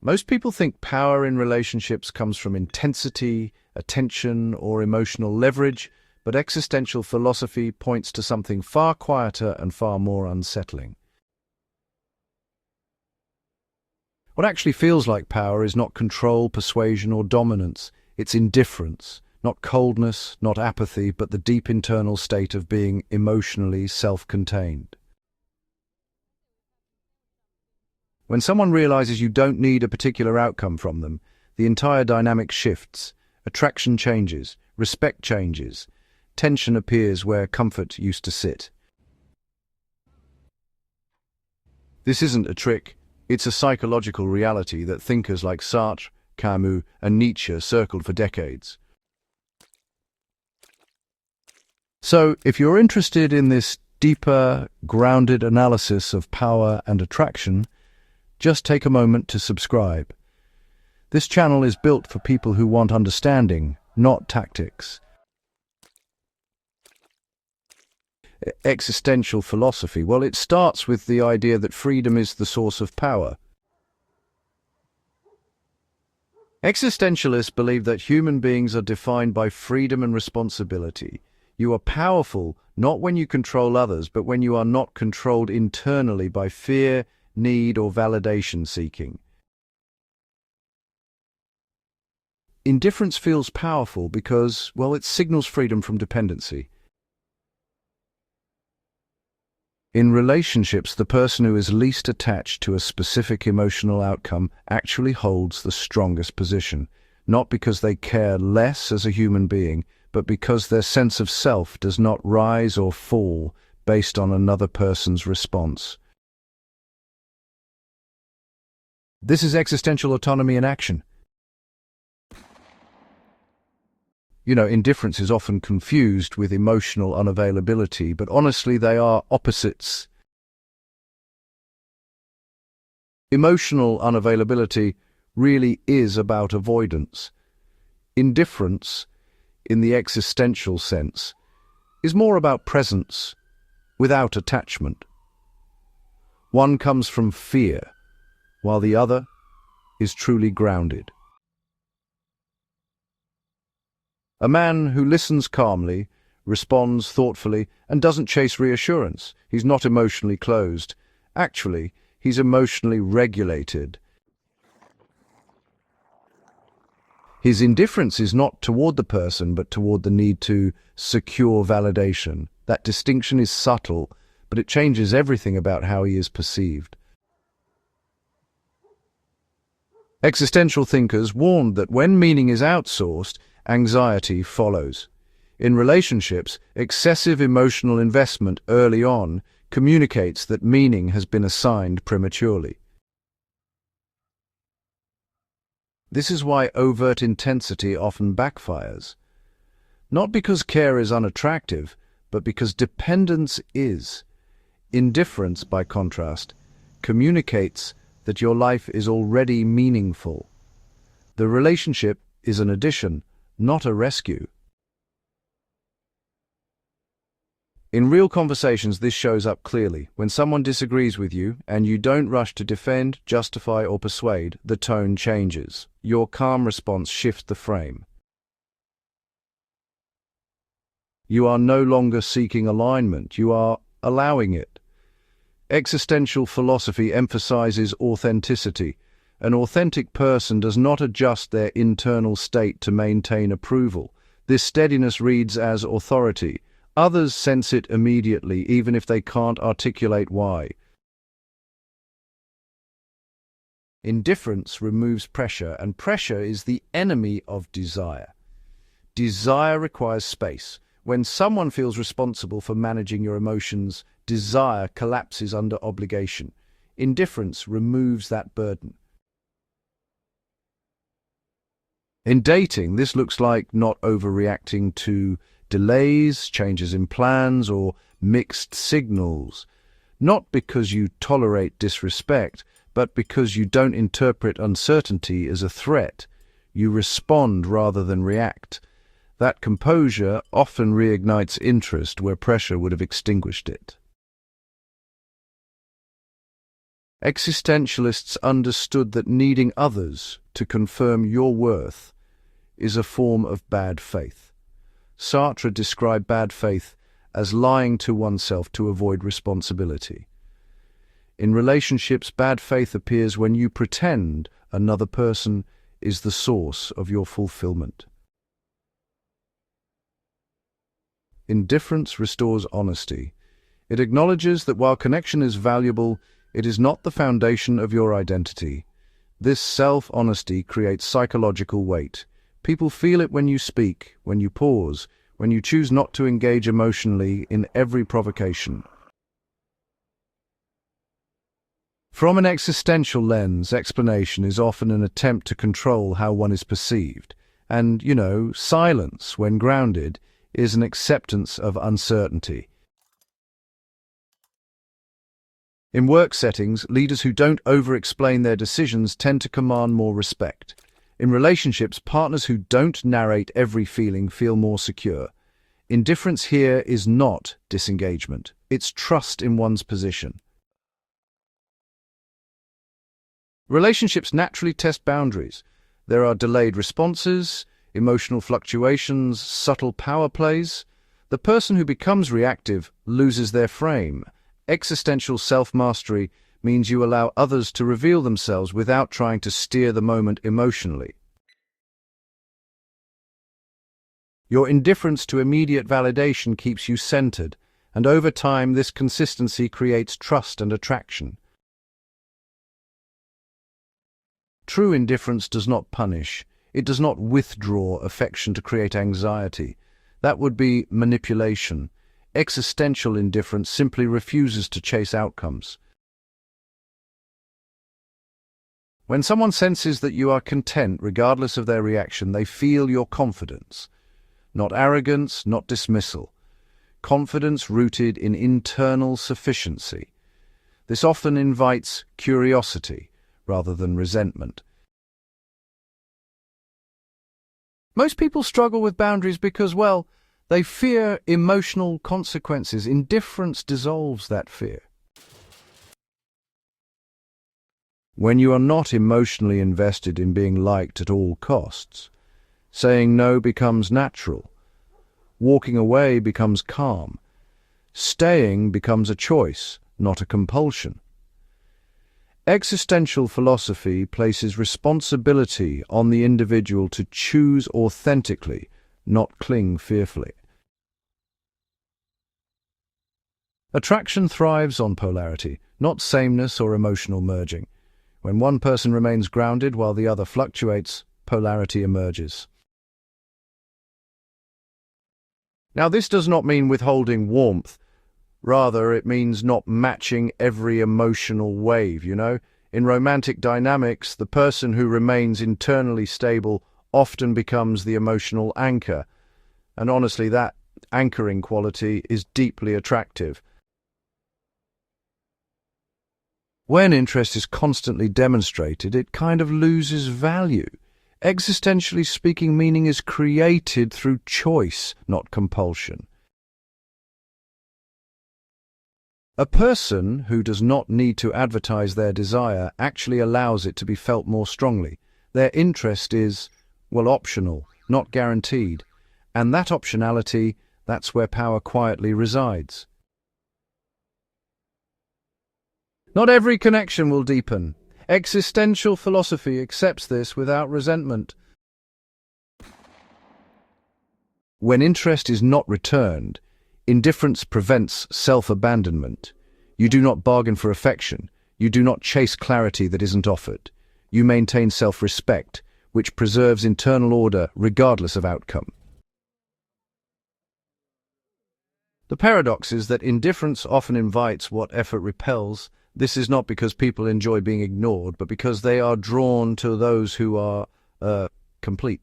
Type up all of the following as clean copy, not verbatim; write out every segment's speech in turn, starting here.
Most people think power in relationships comes from intensity, attention, or emotional leverage, but existential philosophy points to something far quieter and far more unsettling. What actually feels like power is not control, persuasion, or dominance. It's indifference, not coldness, not apathy, but the deep internal state of being emotionally self-contained. When someone realizes you don't need a particular outcome from them, the entire dynamic shifts, attraction changes, respect changes, tension appears where comfort used to sit. This isn't a trick, it's a psychological reality that thinkers like Sartre, Camus, and Nietzsche circled for decades. So, if you're interested in this deeper, grounded analysis of power and attraction, just take a moment to subscribe. This channel is built for people who want understanding, not tactics. Existential philosophy, well, it starts with the idea that freedom is the source of power. Existentialists believe that human beings are defined by freedom and responsibility. You are powerful not when you control others, but when you are not controlled internally by fear, need, or validation seeking. Indifference feels powerful because, well, it signals freedom from dependency. In relationships, the person who is least attached to a specific emotional outcome actually holds the strongest position, not because they care less as a human being, but because their sense of self does not rise or fall based on another person's response. This is existential autonomy in action. Indifference is often confused with emotional unavailability, but honestly, they are opposites. Emotional unavailability really is about avoidance. Indifference, in the existential sense, is more about presence without attachment. One comes from fear, while the other is truly grounded. A man who listens calmly, responds thoughtfully, and doesn't chase reassurance. He's not emotionally closed. Actually, he's emotionally regulated. His indifference is not toward the person, but toward the need to secure validation. That distinction is subtle, but it changes everything about how he is perceived. Existential thinkers warned that when meaning is outsourced, anxiety follows. In relationships, excessive emotional investment early on communicates that meaning has been assigned prematurely. This is why overt intensity often backfires. Not because care is unattractive, but because dependence is. Indifference, by contrast, communicates that your life is already meaningful. The relationship is an addition, not a rescue. In real conversations, this shows up clearly. When someone disagrees with you, and you don't rush to defend, justify, or persuade, the tone changes. Your calm response shifts the frame. You are no longer seeking alignment, you are allowing it. Existential philosophy emphasizes authenticity. An authentic person does not adjust their internal state to maintain approval. This steadiness reads as authority. Others sense it immediately, even if they can't articulate why. Indifference removes pressure, and pressure is the enemy of desire. Desire requires space. When someone feels responsible for managing your emotions, desire collapses under obligation. Indifference removes that burden. In dating, this looks like not overreacting to delays, changes in plans, or mixed signals. Not because you tolerate disrespect, but because you don't interpret uncertainty as a threat. You respond rather than react. That composure often reignites interest where pressure would have extinguished it. Existentialists understood that needing others to confirm your worth is a form of bad faith. Sartre described bad faith as lying to oneself to avoid responsibility. In relationships, bad faith appears when you pretend another person is the source of your fulfillment. Indifference restores honesty. It acknowledges that while connection is valuable, it is not the foundation of your identity. This self-honesty creates psychological weight. People feel it when you speak, when you pause, when you choose not to engage emotionally in every provocation. From an existential lens, explanation is often an attempt to control how one is perceived. And, silence, when grounded, is an acceptance of uncertainty. In work settings, leaders who don't over-explain their decisions tend to command more respect. In relationships, partners who don't narrate every feeling feel more secure. Indifference here is not disengagement. It's trust in one's position. Relationships naturally test boundaries. There are delayed responses, emotional fluctuations, subtle power plays. The person who becomes reactive loses their frame. Existential self-mastery means you allow others to reveal themselves without trying to steer the moment emotionally. Your indifference to immediate validation keeps you centered, and over time this consistency creates trust and attraction. True indifference does not punish. It does not withdraw affection to create anxiety. That would be manipulation. Existential indifference simply refuses to chase outcomes. When someone senses that you are content regardless of their reaction, they feel your confidence. Not arrogance, not dismissal. Confidence rooted in internal sufficiency. This often invites curiosity rather than resentment. Most people struggle with boundaries because, they fear emotional consequences. Indifference dissolves that fear. When you are not emotionally invested in being liked at all costs, saying no becomes natural. Walking away becomes calm. Staying becomes a choice, not a compulsion. Existential philosophy places responsibility on the individual to choose authentically, not cling fearfully. Attraction thrives on polarity, not sameness or emotional merging. When one person remains grounded while the other fluctuates, polarity emerges. Now, this does not mean withholding warmth. Rather, it means not matching every emotional wave, In romantic dynamics, the person who remains internally stable often becomes the emotional anchor. And honestly, that anchoring quality is deeply attractive. When interest is constantly demonstrated, it kind of loses value. Existentially speaking, meaning is created through choice, not compulsion. A person who does not need to advertise their desire actually allows it to be felt more strongly. Their interest is, optional, not guaranteed. And that optionality, that's where power quietly resides. Not every connection will deepen. Existential philosophy accepts this without resentment. When interest is not returned, indifference prevents self-abandonment. You do not bargain for affection. You do not chase clarity that isn't offered. You maintain self-respect, which preserves internal order regardless of outcome. The paradox is that indifference often invites what effort repels. This is not because people enjoy being ignored, but because they are drawn to those who are complete.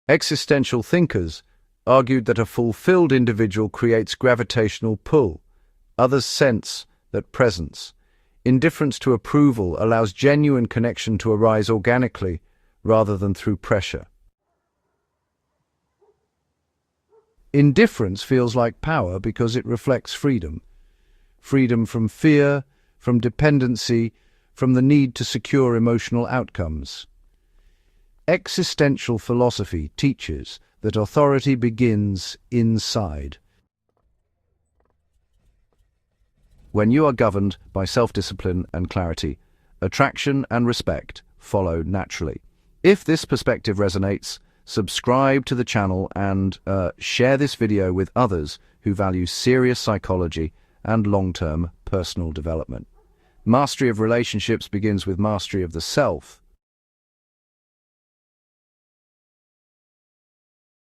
Existential thinkers argued that a fulfilled individual creates gravitational pull. Others sense that presence. Indifference to approval allows genuine connection to arise organically rather than through pressure. Indifference feels like power because it reflects freedom. freedom from fear, from dependency, from the need to secure emotional outcomes. Existential philosophy teaches that authority begins inside. When you are governed by self-discipline and clarity, attraction and respect follow naturally. If this perspective resonates, subscribe to the channel and share this video with others who value serious psychology and long-term personal development. Mastery of relationships begins with mastery of the self.